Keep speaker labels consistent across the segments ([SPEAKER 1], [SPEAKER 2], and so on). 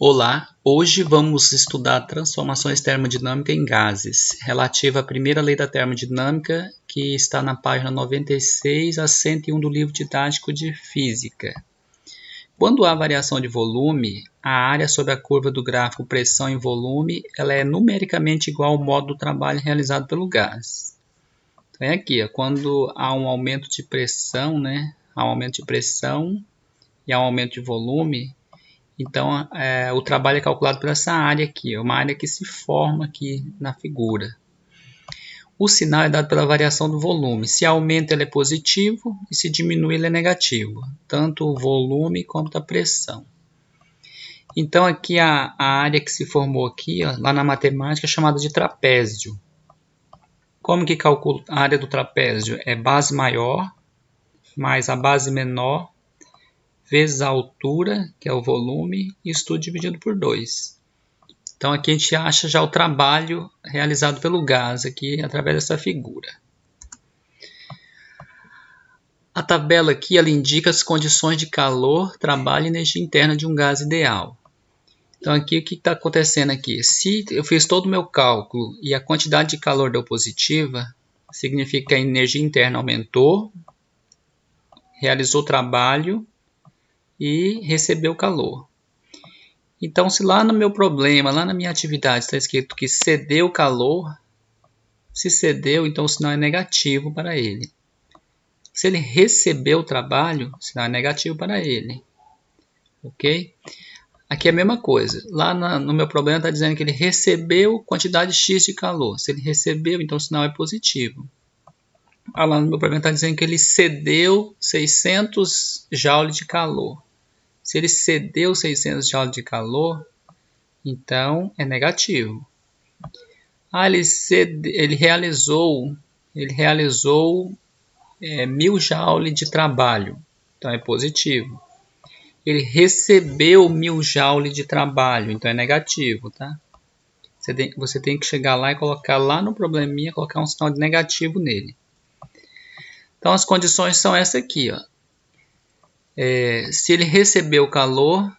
[SPEAKER 1] Olá, hoje vamos estudar transformações termodinâmicas em gases, relativa à primeira lei da termodinâmica, que está na página 96 a 101 do livro didático de Física. Quando há variação de volume, a área sobre a curva do gráfico pressão e volume ela é numericamente igual ao modo do trabalho realizado pelo gás. Então é aqui, quando há um aumento de pressão, há um aumento de pressão e há um aumento de volume. Então, o trabalho é calculado por essa área aqui, uma área que se forma aqui na figura. O sinal é dado pela variação do volume. Se aumenta, ele é positivo, e se diminui, ele é negativo. Tanto o volume quanto a pressão. Então, aqui a área que se formou aqui, lá na matemática, é chamada de trapézio. Como que calcula a área do trapézio? É base maior, mais a base menor, vezes a altura, que é o volume, e isso tudo dividido por 2. Então aqui a gente acha já o trabalho realizado pelo gás, aqui através dessa figura. A tabela aqui ela indica as condições de calor, trabalho e energia interna de um gás ideal. Então aqui o que está acontecendo aqui? Se eu fiz todo o meu cálculo e a quantidade de calor deu positiva, significa que a energia interna aumentou, realizou o trabalho e recebeu calor. Então, se lá no meu problema, lá na minha atividade, está escrito que cedeu calor, se cedeu, então o sinal é negativo para ele. Se ele recebeu o trabalho, o sinal é negativo para ele. Ok? Aqui é a mesma coisa. Lá no meu problema está dizendo que ele recebeu quantidade X de calor. Se ele recebeu, então o sinal é positivo. Lá no meu problema está dizendo que ele cedeu 600 joules de calor. Se ele cedeu 600 joules de calor, então é negativo. Ele realizou 1000 joules de trabalho, então é positivo. Ele recebeu 1000 joules de trabalho, então é negativo, tá? Você tem que chegar lá e colocar lá no probleminha, colocar um sinal de negativo nele. Então as condições são essa aqui, ó. Se ele recebeu calor,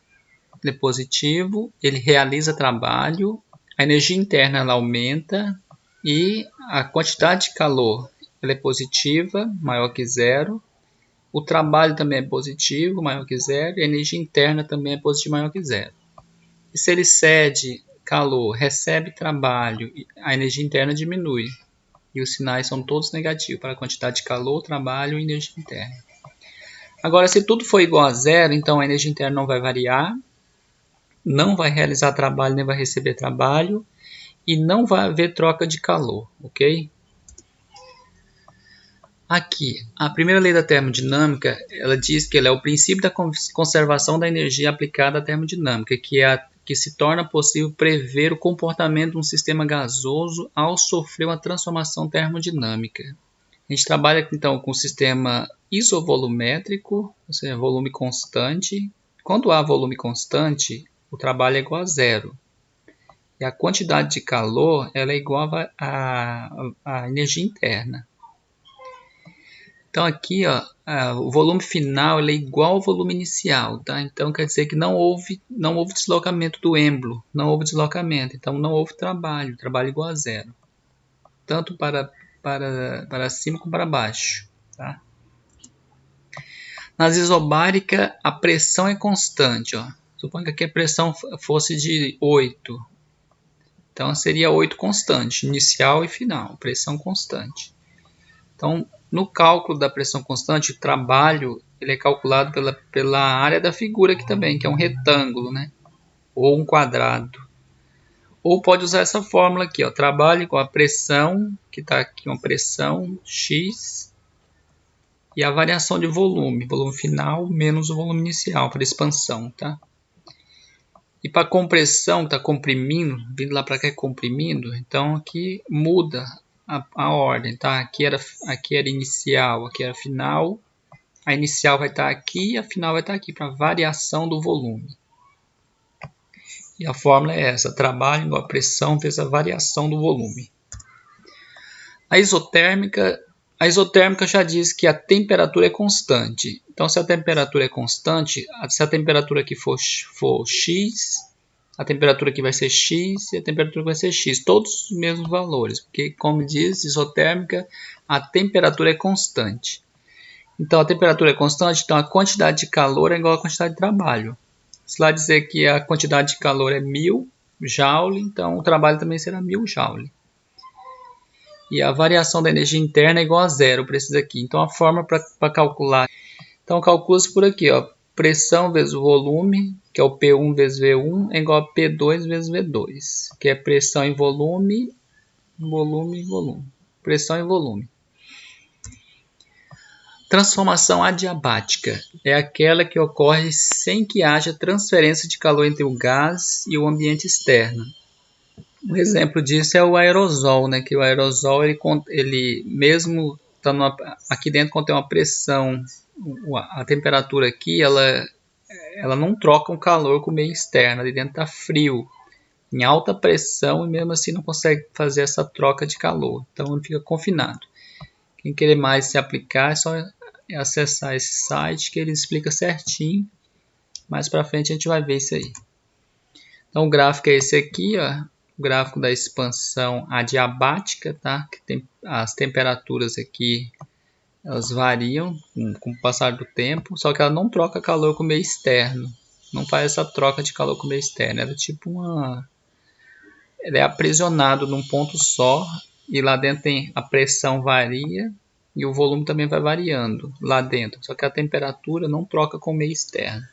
[SPEAKER 1] ele é positivo, ele realiza trabalho, a energia interna ela aumenta e a quantidade de calor ela é positiva, maior que zero. O trabalho também é positivo, maior que zero, e a energia interna também é positiva, maior que zero. E se ele cede calor, recebe trabalho, a energia interna diminui. E os sinais são todos negativos para a quantidade de calor, trabalho e energia interna. Agora, se tudo for igual a zero, então a energia interna não vai variar, não vai realizar trabalho, nem vai receber trabalho, e não vai haver troca de calor, ok? Aqui, a primeira lei da termodinâmica, ela diz que ela é o princípio da conservação da energia aplicada à termodinâmica, que se torna possível prever o comportamento de um sistema gasoso ao sofrer uma transformação termodinâmica. A gente trabalha então com o sistema isovolumétrico, ou seja, volume constante. Quando há volume constante, o trabalho é igual a zero. E a quantidade de calor ela é igual à energia interna. Então aqui, o volume final ele é igual ao volume inicial, tá? Então quer dizer que não houve deslocamento do êmbolo, não houve deslocamento, então não houve trabalho é igual a zero. Tanto para cima como para baixo, tá? Nas isobáricas, a pressão é constante, ó. Suponha que aqui a pressão fosse de 8. Então seria 8 constante, inicial e final, pressão constante. Então, no cálculo da pressão constante, o trabalho ele é calculado pela área da figura aqui também, que é um retângulo, né? Ou um quadrado. Ou pode usar essa fórmula aqui, ó, trabalho igual a pressão, que está aqui uma pressão X, e a variação de volume final menos o volume inicial, para expansão, tá? E para compressão, que está comprimindo, vindo lá para cá comprimindo, então aqui muda a ordem, tá? Aqui era inicial, aqui era final. A inicial vai estar aqui e a final vai estar aqui, para variação do volume. E a fórmula é essa, trabalho igual a pressão vezes a variação do volume. A isotérmica já diz que a temperatura é constante. Então, se a temperatura é constante, se a temperatura aqui for X, A temperatura aqui vai ser X e a temperatura vai ser X. Todos os mesmos valores, porque, como diz, isotérmica, a temperatura é constante. Então, a temperatura é constante, então a quantidade de calor é igual à quantidade de trabalho. Se lá dizer que a quantidade de calor é 1000 joule, então o trabalho também será 1000 joule. E a variação da energia interna é igual a zero para esses aqui. Então, a forma para calcular... Então, calcula-se por aqui, ó. Pressão vezes o volume, que é o P1 vezes V1, é igual a P2 vezes V2, que é pressão em volume, volume, volume. Pressão em volume. Transformação adiabática é aquela que ocorre sem que haja transferência de calor entre o gás e o ambiente externo. Um exemplo disso é o aerosol, né? Que o aerosol, ele mesmo estando aqui dentro, contém uma pressão, a temperatura aqui, ela não troca o calor com o meio externo, ali dentro está frio, em alta pressão, e mesmo assim não consegue fazer essa troca de calor, então ele fica confinado. Quem querer mais se aplicar é só acessar esse site que ele explica certinho. Mais para frente a gente vai ver isso aí. Então o gráfico é esse aqui, ó, o gráfico da expansão adiabática, tá? Que tem as temperaturas aqui, elas variam com o passar do tempo, só que ela não troca calor com o meio externo. Não faz essa troca de calor com o meio externo. Ela é tipo ele é aprisionado num ponto só, e lá dentro tem a pressão varia e o volume também vai variando lá dentro. Só que a temperatura não troca com o meio externo.